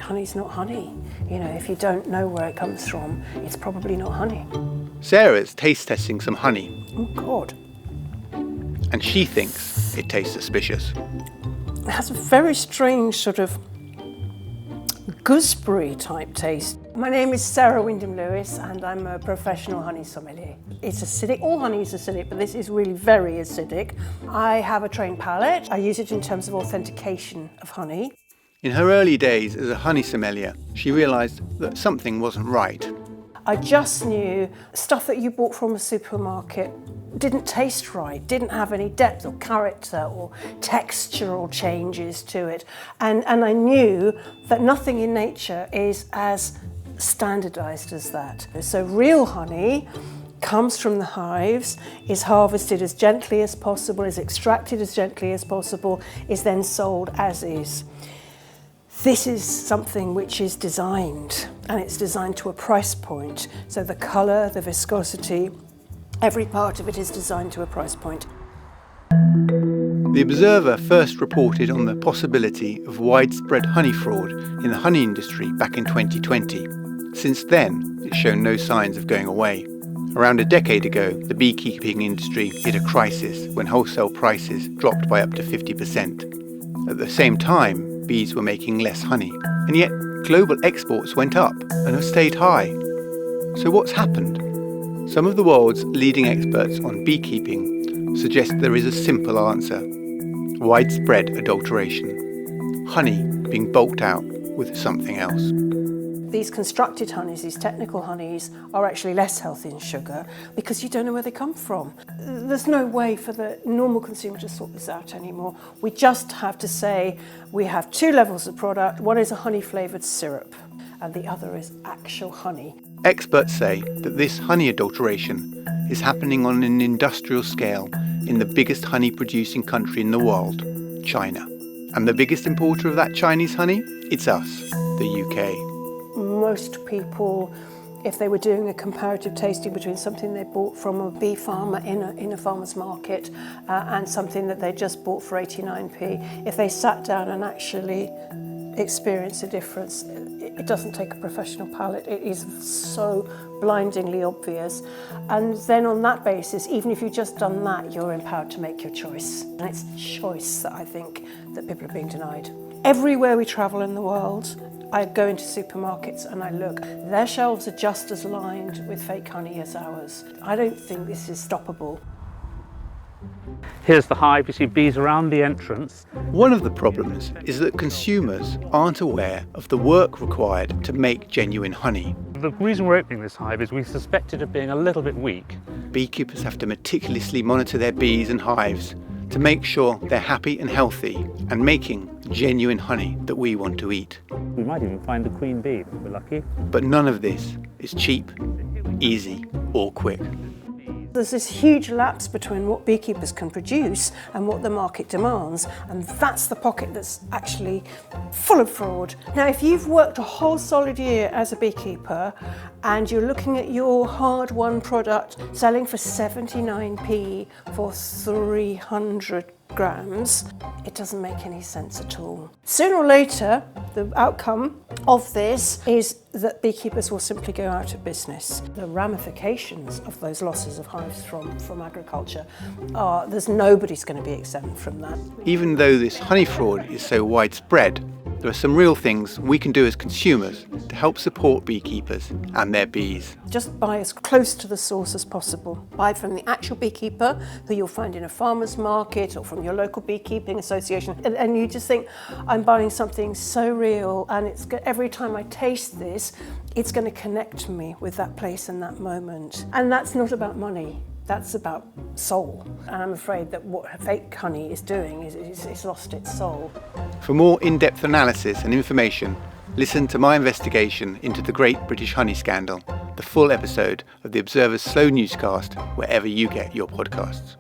honey's not honey. You know, if you don't know where it comes from, it's probably not honey. Sarah's taste testing some honey. Oh, God. And she thinks it tastes suspicious. It has a very strange sort of gooseberry type taste. My name is Sarah Wyndham-Lewis and I'm a professional honey sommelier. It's acidic, all honey is acidic, but this is really very acidic. I have a trained palate. I use it in terms of authentication of honey. In her early days as a honey sommelier, she realised that something wasn't right. I just knew stuff that you bought from a supermarket didn't taste right, didn't have any depth or character or textural changes to it. And I knew that nothing in nature is as standardised as that. So real honey comes from the hives, is harvested as gently as possible, is extracted as gently as possible, is then sold as is. This is something which is designed, and it's designed to a price point. So the colour, the viscosity, every part of it is designed to a price point. The Observer first reported on the possibility of widespread honey fraud in the honey industry back in 2020. Since then, it's shown no signs of going away. Around a decade ago, the beekeeping industry hit a crisis when wholesale prices dropped by up to 50%. At the same time, bees were making less honey, and yet global exports went up and have stayed high. So what's happened? Some of the world's leading experts on beekeeping suggest there is a simple answer: widespread adulteration. Honey being bulked out with something else. These constructed honeys, these technical honeys, are actually less healthy in sugar because you don't know where they come from. There's no way for the normal consumer to sort this out anymore. We just have to say we have two levels of product. One is a honey-flavoured syrup and the other is actual honey. Experts say that this honey adulteration is happening on an industrial scale in the biggest honey-producing country in the world, China. And the biggest importer of that Chinese honey? It's us, the UK. Most people, if they were doing a comparative tasting between something they bought from a bee farmer in a farmer's market and something that they just bought for 89p, if they sat down and actually experienced a difference, it doesn't take a professional palate. It is so blindingly obvious. And then on that basis, even if you've just done that, you're empowered to make your choice. And it's choice that I think that people are being denied. Everywhere we travel in the world, I go into supermarkets and I look. Their shelves are just as lined with fake honey as ours. I don't think this is stoppable. Here's the hive. You see bees around the entrance. One of the problems is that consumers aren't aware of the work required to make genuine honey. The reason we're opening this hive is we suspect it of being a little bit weak. Beekeepers have to meticulously monitor their bees and hives to make sure they're happy and healthy and making genuine honey that we want to eat. We might even find the queen bee if we're lucky. But none of this is cheap, easy, or quick. There's this huge lapse between what beekeepers can produce and what the market demands, and that's the pocket that's actually full of fraud. Now, if you've worked a whole solid year as a beekeeper and you're looking at your hard-won product selling for 79p for 300 grams, it doesn't make any sense at all. Sooner or later, the outcome of this is that beekeepers will simply go out of business. The ramifications of those losses of hives from agriculture are, nobody's going to be exempt from that. Even though this honey fraud is so widespread, there are some real things we can do as consumers to help support beekeepers and their bees. Just buy as close to the source as possible. Buy from the actual beekeeper who you'll find in a farmer's market or from your local beekeeping association. And you just think, I'm buying something so real, and every time I taste this, it's going to connect me with that place and that moment. And that's not about money. That's about soul. And I'm afraid that what fake honey is doing is it's lost its soul. For more in-depth analysis and information, listen to my investigation into the Great British Honey Scandal, the full episode of the Observer's Slow Newscast, wherever you get your podcasts.